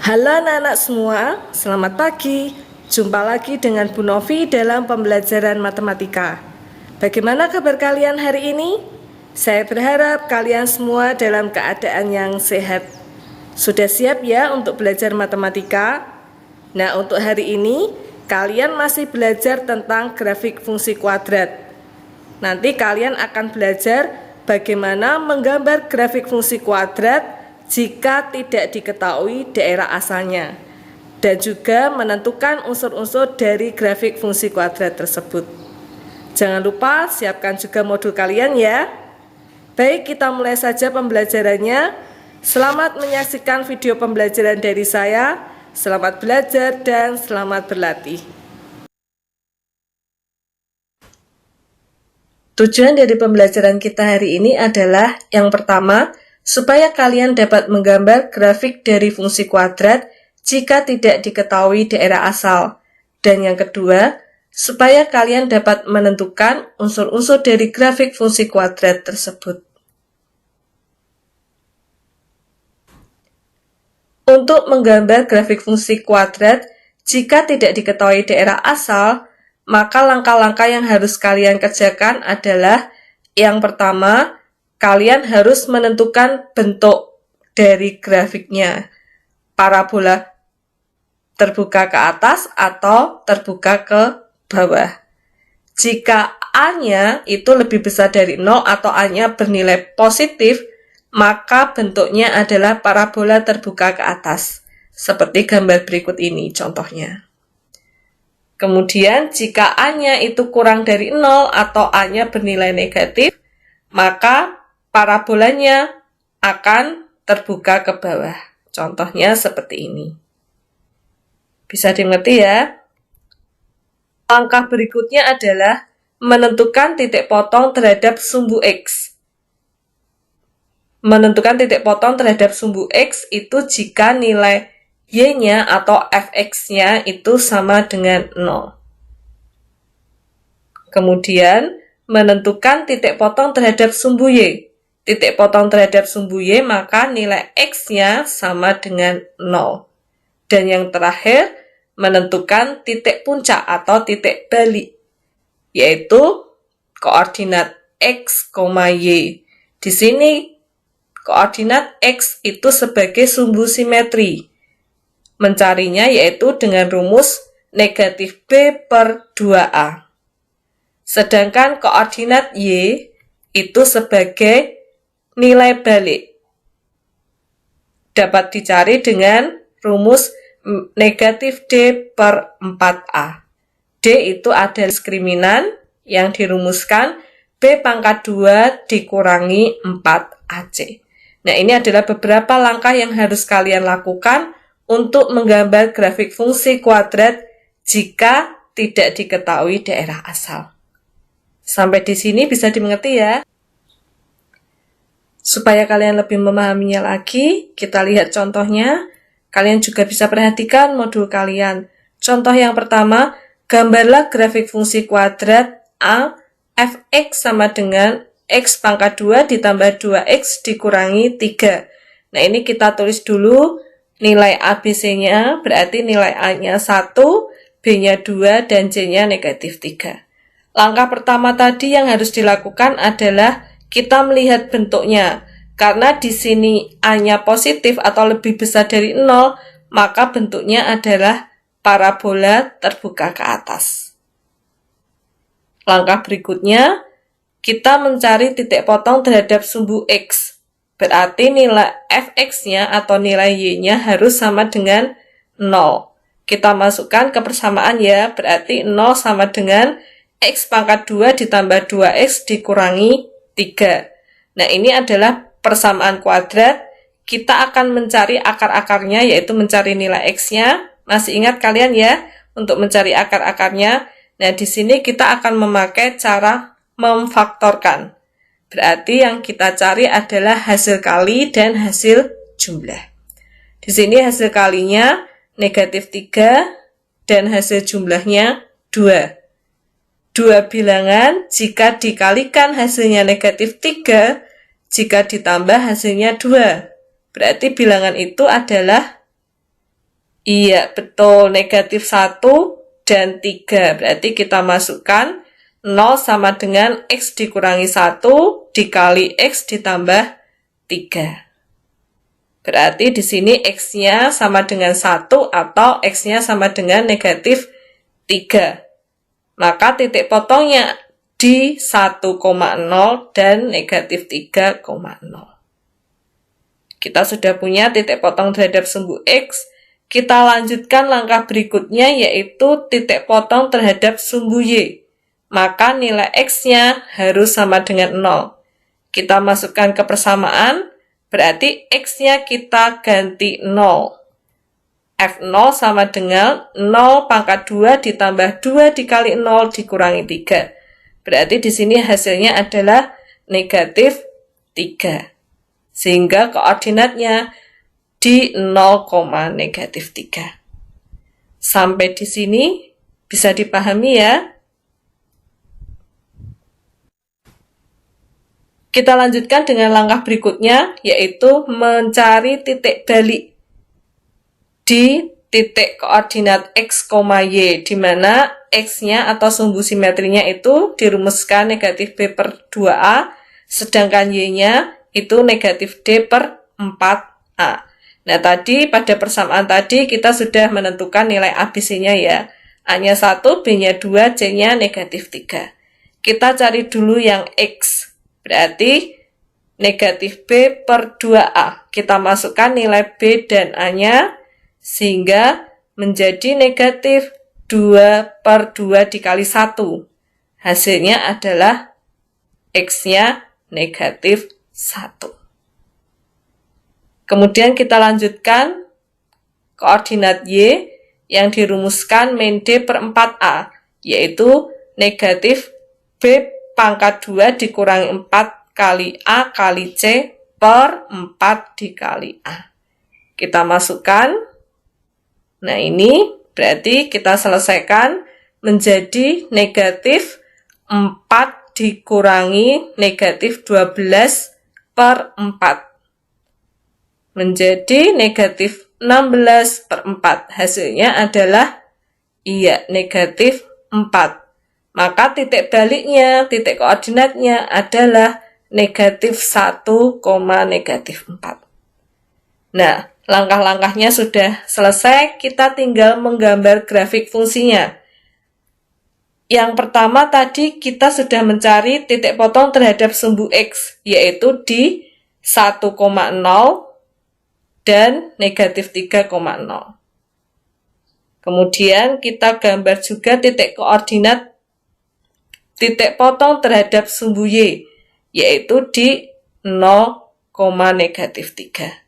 Halo anak-anak semua, selamat pagi. Jumpa lagi dengan Bu Novi dalam pembelajaran matematika. Bagaimana kabar kalian hari ini? Saya berharap kalian semua dalam keadaan yang sehat. Sudah siap ya untuk belajar matematika? Nah, untuk hari ini kalian masih belajar tentang grafik fungsi kuadrat. Nanti kalian akan belajar bagaimana menggambar grafik fungsi kuadrat jika tidak diketahui daerah asalnya, dan juga menentukan unsur-unsur dari grafik fungsi kuadrat tersebut. Jangan lupa siapkan juga modul kalian ya. Baik, kita mulai saja pembelajarannya. Selamat menyaksikan video pembelajaran dari saya. Selamat belajar dan selamat berlatih. Tujuan dari pembelajaran kita hari ini adalah yang pertama, supaya kalian dapat menggambar grafik dari fungsi kuadrat jika tidak diketahui daerah asal. Dan yang kedua, supaya kalian dapat menentukan unsur-unsur dari grafik fungsi kuadrat tersebut. Untuk menggambar grafik fungsi kuadrat jika tidak diketahui daerah asal, maka langkah-langkah yang harus kalian kerjakan adalah yang pertama, kalian harus menentukan bentuk dari grafiknya. Parabola terbuka ke atas atau terbuka ke bawah. Jika A-nya itu lebih besar dari 0 atau A-nya bernilai positif, maka bentuknya adalah parabola terbuka ke atas. Seperti gambar berikut ini contohnya. Kemudian jika A-nya itu kurang dari 0 atau A-nya bernilai negatif, maka parabolanya akan terbuka ke bawah. Contohnya seperti ini. Bisa dimengerti ya? Langkah berikutnya adalah menentukan titik potong terhadap sumbu X. Menentukan titik potong terhadap sumbu X itu jika nilai Y-nya atau Fx-nya itu sama dengan 0. Kemudian, menentukan titik potong terhadap sumbu Y. Titik potong terhadap sumbu Y, maka nilai X-nya sama dengan 0. Dan yang terakhir, menentukan titik puncak atau titik balik, yaitu koordinat X, Y. Di sini, koordinat X itu sebagai sumbu simetri. Mencarinya yaitu dengan rumus negatif B per 2A. Sedangkan koordinat Y itu sebagai nilai balik. Dapat dicari dengan rumus negatif D per 4A. D itu adalah diskriminan yang dirumuskan B pangkat 2 dikurangi 4AC. Nah, ini adalah beberapa langkah yang harus kalian lakukan untuk menggambar grafik fungsi kuadrat jika tidak diketahui daerah asal. Sampai di sini bisa dimengerti ya? Supaya kalian lebih memahaminya lagi, kita lihat contohnya. Kalian juga bisa perhatikan modul kalian. Contoh yang pertama, gambarlah grafik fungsi kuadrat A, Fx sama dengan X pangkat 2 ditambah 2X dikurangi 3. Nah, ini kita tulis dulu nilai ABC-nya, berarti nilai A-nya 1, B-nya 2, dan C-nya negatif 3. Langkah pertama tadi yang harus dilakukan adalah kita melihat bentuknya. Karena di sini A-nya positif atau lebih besar dari 0, maka bentuknya adalah parabola terbuka ke atas. Langkah berikutnya, kita mencari titik potong terhadap sumbu X. Berarti nilai Fx-nya atau nilai Y-nya harus sama dengan 0. Kita masukkan ke persamaan ya, berarti 0 sama dengan X pangkat 2 ditambah 2X dikurangi 3. Nah, ini adalah persamaan kuadrat. Kita akan mencari akar-akarnya, yaitu mencari nilai X-nya. Masih ingat kalian ya, untuk mencari akar-akarnya. Nah, di sini kita akan memakai cara memfaktorkan. Berarti yang kita cari adalah hasil kali dan hasil jumlah. Di sini hasil kalinya negatif 3 dan hasil jumlahnya 2. Dua bilangan, jika dikalikan hasilnya negatif 3, jika ditambah hasilnya 2. Berarti bilangan itu adalah Iya, betul. Negatif 1 dan 3. Berarti kita masukkan 0 sama dengan X dikurangi 1 dikali X ditambah 3. Berarti di sini X-nya sama dengan 1 atau X-nya sama dengan negatif 3. Maka titik potongnya di 1,0 dan negatif 3,0. Kita sudah punya titik potong terhadap sumbu X. Kita lanjutkan langkah berikutnya yaitu titik potong terhadap sumbu Y. Maka nilai X-nya harus sama dengan 0. Kita masukkan ke persamaan, berarti X-nya kita ganti 0. F0 sama dengan 0 pangkat 2 ditambah 2 dikali 0 dikurangi 3. Berarti di sini hasilnya adalah negatif 3. Sehingga koordinatnya di 0,-3. Sampai di sini bisa dipahami ya. Kita lanjutkan dengan langkah berikutnya, yaitu mencari titik balik di titik koordinat X, Y, di mana X-nya atau sumbu simetrinya itu dirumuskan negatif B per 2A, sedangkan Y-nya itu negatif D per 4A. Nah, tadi pada persamaan tadi kita sudah menentukan nilai ABC-nya ya. A-nya 1, B-nya 2, C-nya negatif 3. Kita cari dulu yang X. Berarti negatif B per 2A. Kita masukkan nilai B dan A-nya sehingga menjadi negatif 2 per 2 dikali 1. Hasilnya adalah X-nya negatif 1. Kemudian kita lanjutkan koordinat Y yang dirumuskan min D per 4A, yaitu negatif B pangkat 2 dikurangi 4 kali A kali C per 4 dikali A. Kita masukkan. Nah, ini berarti kita selesaikan menjadi negatif 4 dikurangi negatif 12 per 4. Menjadi negatif 16 per 4. Hasilnya adalah negatif 4. Maka titik baliknya, titik koordinatnya adalah negatif 1, negatif 4. Nah, langkah-langkahnya sudah selesai, kita tinggal menggambar grafik fungsinya. Yang pertama tadi kita sudah mencari titik potong terhadap sumbu X, yaitu di 1,0 dan negatif 3,0. Kemudian kita gambar juga titik koordinat titik potong terhadap sumbu Y, yaitu di 0,-3.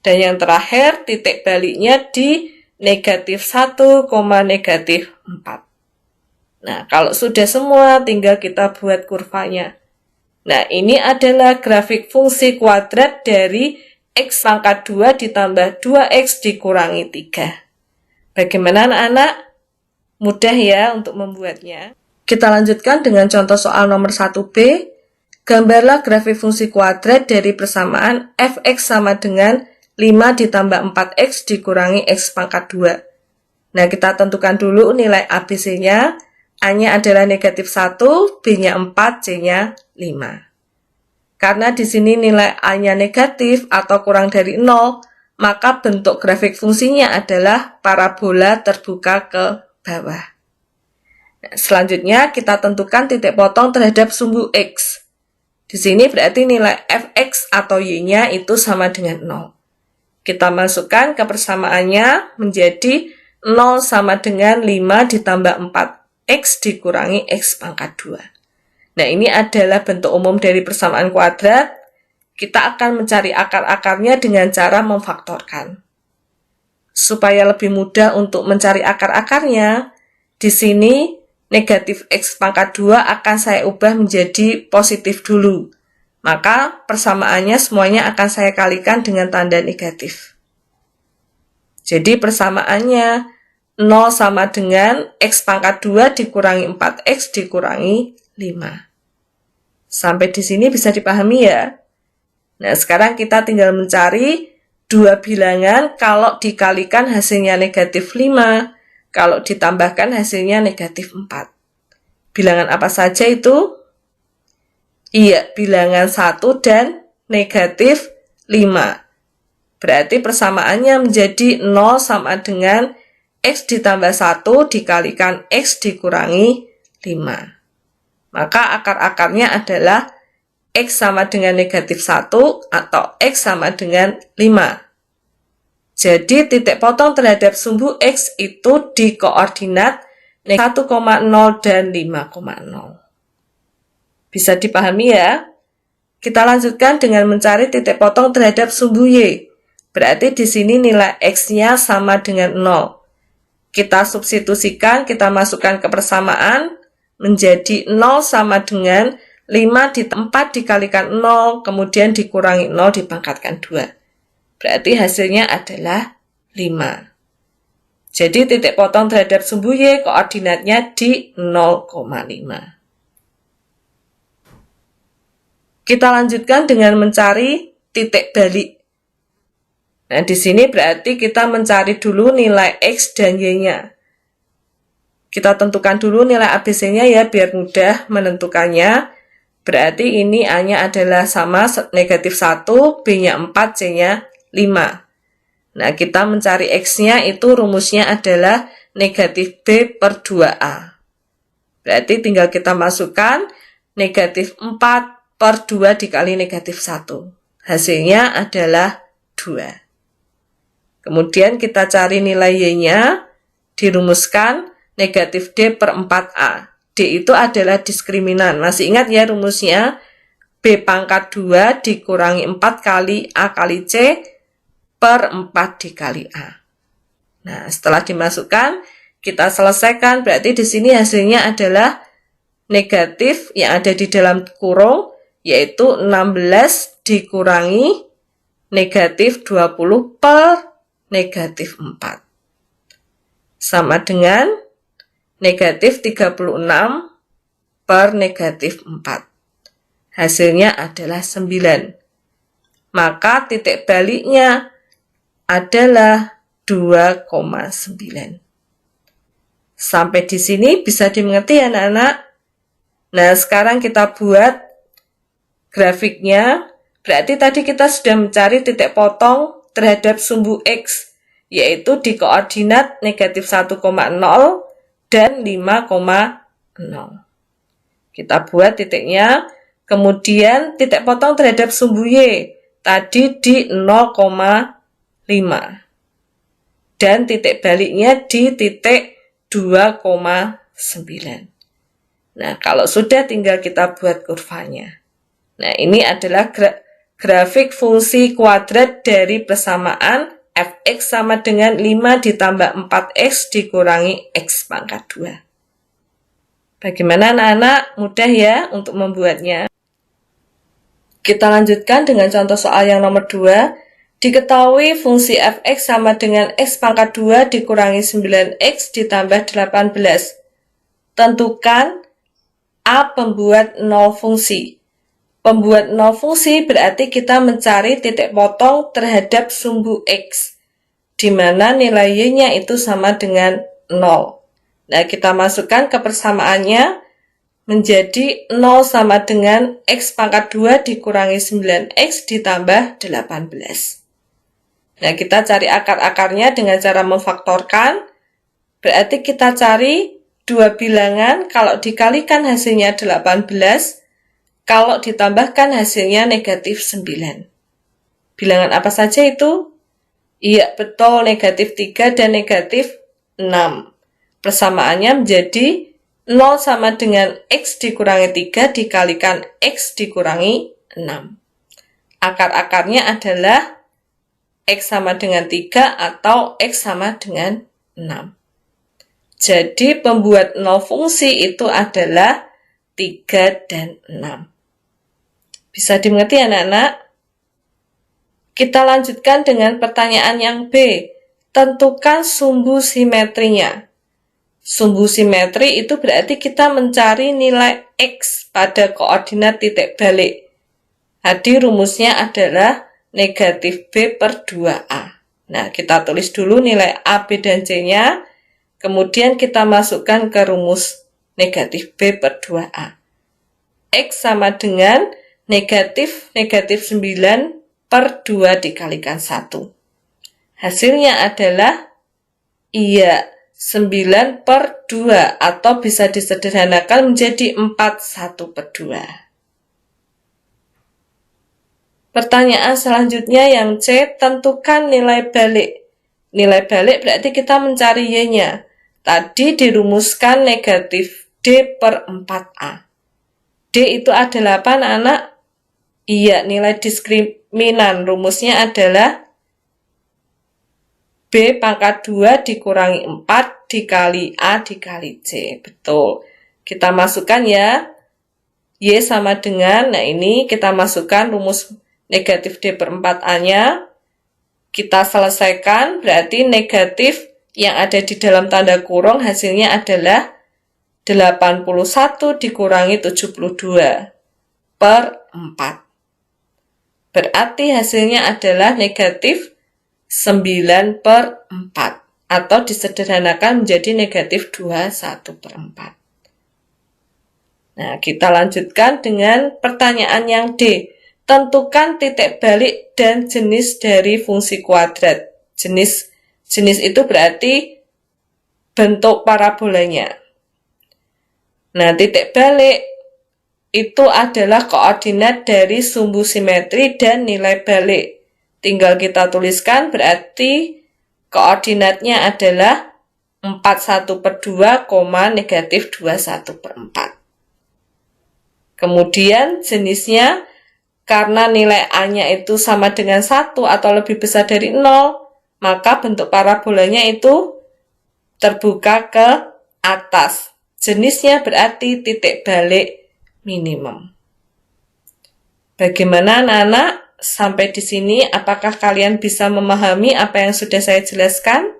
Dan yang terakhir, titik baliknya di negatif 1, negatif 4. Nah, kalau sudah semua, tinggal kita buat kurvanya. Nah, ini adalah grafik fungsi kuadrat dari X pangkat 2 ditambah 2X dikurangi 3. Bagaimana anak-anak? Mudah ya untuk membuatnya. Kita lanjutkan dengan contoh soal nomor 1B. Gambarlah grafik fungsi kuadrat dari persamaan fx sama dengan 5 ditambah 4x dikurangi x pangkat 2. Nah, kita tentukan dulu nilai ABC-nya. A-nya adalah negatif 1, B-nya 4, C-nya 5. Karena di sini nilai A-nya negatif atau kurang dari 0, maka bentuk grafik fungsinya adalah parabola terbuka ke bawah. Nah, selanjutnya kita tentukan titik potong terhadap sumbu X. Di sini berarti nilai fx atau y-nya itu sama dengan 0. Kita masukkan ke persamaannya menjadi 0 sama dengan 5 ditambah 4x dikurangi x pangkat 2. Nah, ini adalah bentuk umum dari persamaan kuadrat. Kita akan mencari akar-akarnya dengan cara memfaktorkan. Supaya lebih mudah untuk mencari akar-akarnya, di sini negatif x pangkat 2 akan saya ubah menjadi positif dulu. Maka persamaannya semuanya akan saya kalikan dengan tanda negatif. Jadi persamaannya 0 sama dengan x pangkat 2 dikurangi 4x dikurangi 5. Sampai di sini bisa dipahami ya? Nah, sekarang kita tinggal mencari dua bilangan kalau dikalikan hasilnya negatif 5, kalau ditambahkan hasilnya negatif 4. Bilangan apa saja itu? Iya, bilangan 1 dan negatif 5. Berarti persamaannya menjadi 0 sama dengan X ditambah 1 dikalikan X dikurangi 5. Maka akar-akarnya adalah X sama dengan negatif 1 atau X sama dengan 5. Jadi titik potong terhadap sumbu X itu di koordinat 1,0 dan 5,0. Bisa dipahami ya? Kita lanjutkan dengan mencari titik potong terhadap sumbu Y. Berarti di sini nilai X-nya sama dengan 0. Kita substitusikan, kita masukkan ke persamaan, menjadi 0 sama dengan 5 4 dikalikan 0, kemudian dikurangi 0 dipangkatkan 2. Berarti hasilnya adalah 5. Jadi titik potong terhadap sumbu Y koordinatnya di 0,5. Kita lanjutkan dengan mencari titik balik. Nah, di sini berarti kita mencari dulu nilai X dan Y-nya. Kita tentukan dulu nilai ABC-nya ya, biar mudah menentukannya. Berarti ini A-nya adalah sama negatif 1, B-nya 4, C-nya 5. Nah, kita mencari X-nya itu rumusnya adalah negatif B per 2A. Berarti tinggal kita masukkan negatif 4 per 2 dikali negatif 1. Hasilnya adalah 2. Kemudian kita cari nilai Y-nya, dirumuskan negatif D per 4A. D itu adalah diskriminan. Masih ingat ya rumusnya? B pangkat 2 dikurangi 4 kali A kali C per 4 dikali A. Nah, setelah dimasukkan, kita selesaikan. Berarti di sini hasilnya adalah negatif yang ada di dalam kurung, yaitu 16 dikurangi negatif 20 per negatif 4. Sama dengan negatif 36 per negatif 4. Hasilnya adalah 9. Maka titik baliknya adalah 2,9. Sampai di sini bisa dimengerti ya anak-anak? Nah, sekarang kita buat grafiknya. Berarti tadi kita sudah mencari titik potong terhadap sumbu X, yaitu di koordinat negatif 1,0 dan 5,0. Kita buat titiknya, kemudian titik potong terhadap sumbu Y, tadi di 0,5. Dan titik baliknya di titik 2,9. Nah, kalau sudah tinggal kita buat kurvanya. Nah, ini adalah grafik fungsi kuadrat dari persamaan fx sama dengan 5 ditambah 4x dikurangi x pangkat 2. Bagaimana anak-anak? Mudah ya untuk membuatnya. Kita lanjutkan dengan contoh soal yang nomor 2. Diketahui fungsi fx sama dengan x pangkat 2 dikurangi 9x ditambah 18. Tentukan A pembuat 0 fungsi. Pembuat 0 fungsi berarti kita mencari titik potong terhadap sumbu X, di mana nilai Y-nya itu sama dengan 0. Nah, kita masukkan ke persamaannya menjadi 0 sama dengan X pangkat 2 dikurangi 9X ditambah 18. Nah, kita cari akar-akarnya dengan cara memfaktorkan. Berarti kita cari dua bilangan, kalau dikalikan hasilnya 18, kalau ditambahkan hasilnya negatif 9. Bilangan apa saja itu? Iya, betul, negatif 3 dan negatif 6. Persamaannya menjadi 0 sama dengan X dikurangi 3 dikalikan X dikurangi 6. Akar-akarnya adalah X sama dengan 3 atau X sama dengan 6. Jadi pembuat 0 fungsi itu adalah 3 dan 6. Bisa dimengerti anak-anak? Kita lanjutkan dengan pertanyaan yang B. Tentukan sumbu simetrinya. Sumbu simetri itu berarti kita mencari nilai X pada koordinat titik balik. Jadi rumusnya adalah negatif B per 2A. Nah, kita tulis dulu nilai A, B, dan C-nya, kemudian kita masukkan ke rumus negatif B per 2A. X sama dengan negatif 9 per 2 dikalikan 1. Hasilnya adalah 9 per 2 atau bisa disederhanakan menjadi 1 per 2. Pertanyaan selanjutnya yang C, tentukan nilai balik. Nilai balik berarti kita mencari Y-nya. Tadi dirumuskan negatif D per 4A. D itu adalah apa, anak-anak? Iya, nilai diskriminan. Rumusnya adalah B pangkat 2 dikurangi 4 dikali A dikali C. Betul. Kita masukkan ya. Y sama dengan, nah ini kita masukkan rumus negatif D per 4A-nya. Kita selesaikan, berarti negatif yang ada di dalam tanda kurung hasilnya adalah 81 dikurangi 72 per 4. Berarti hasilnya adalah negatif 9 per 4. Atau disederhanakan menjadi negatif 21 per 4. Nah, kita lanjutkan dengan pertanyaan yang D. Tentukan titik balik dan jenis dari fungsi kuadrat. Jenis itu berarti bentuk parabolanya. Nah, titik balik itu adalah koordinat dari sumbu simetri dan nilai balik. Tinggal kita tuliskan, berarti koordinatnya adalah 41 per 2, negatif 21 per 4. Kemudian jenisnya, karena nilai A-nya itu sama dengan 1 atau lebih besar dari 0, maka bentuk parabolanya itu terbuka ke atas. Jenisnya berarti titik balik minimum. Bagaimana anak-anak? Sampai di sini, apakah kalian bisa memahami apa yang sudah saya jelaskan?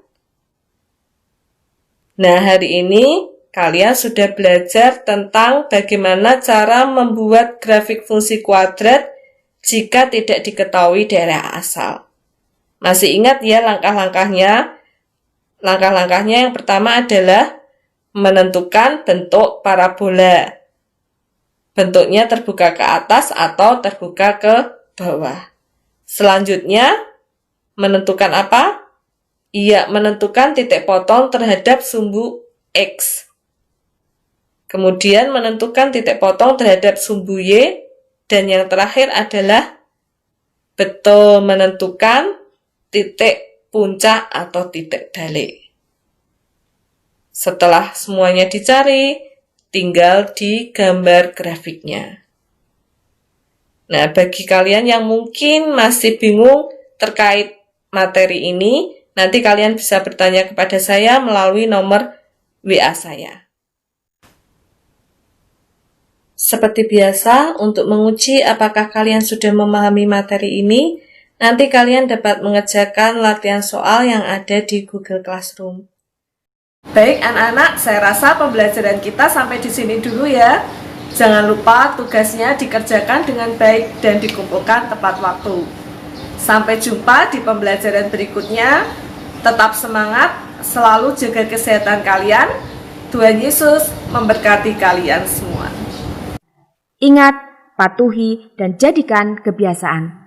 Nah, hari ini kalian sudah belajar tentang bagaimana cara membuat grafik fungsi kuadrat jika tidak diketahui daerah asal. Masih ingat ya langkah-langkahnya? Langkah-langkahnya yang pertama adalah menentukan bentuk parabola. Bentuknya terbuka ke atas atau terbuka ke bawah. Selanjutnya, menentukan apa? Iya, menentukan titik potong terhadap sumbu X. Kemudian menentukan titik potong terhadap sumbu Y. Dan yang terakhir adalah betul menentukan titik puncak atau titik balik. Setelah semuanya dicari, tinggal digambar grafiknya. Nah, bagi kalian yang mungkin masih bingung terkait materi ini, nanti kalian bisa bertanya kepada saya melalui nomor WA saya. Seperti biasa, untuk menguji apakah kalian sudah memahami materi ini, nanti kalian dapat mengerjakan latihan soal yang ada di Google Classroom. Baik anak-anak, saya rasa pembelajaran kita sampai di sini dulu ya. Jangan lupa tugasnya dikerjakan dengan baik dan dikumpulkan tepat waktu. Sampai jumpa di pembelajaran berikutnya. Tetap semangat, selalu jaga kesehatan kalian. Tuhan Yesus memberkati kalian semua. Ingat, patuhi, dan jadikan kebiasaan.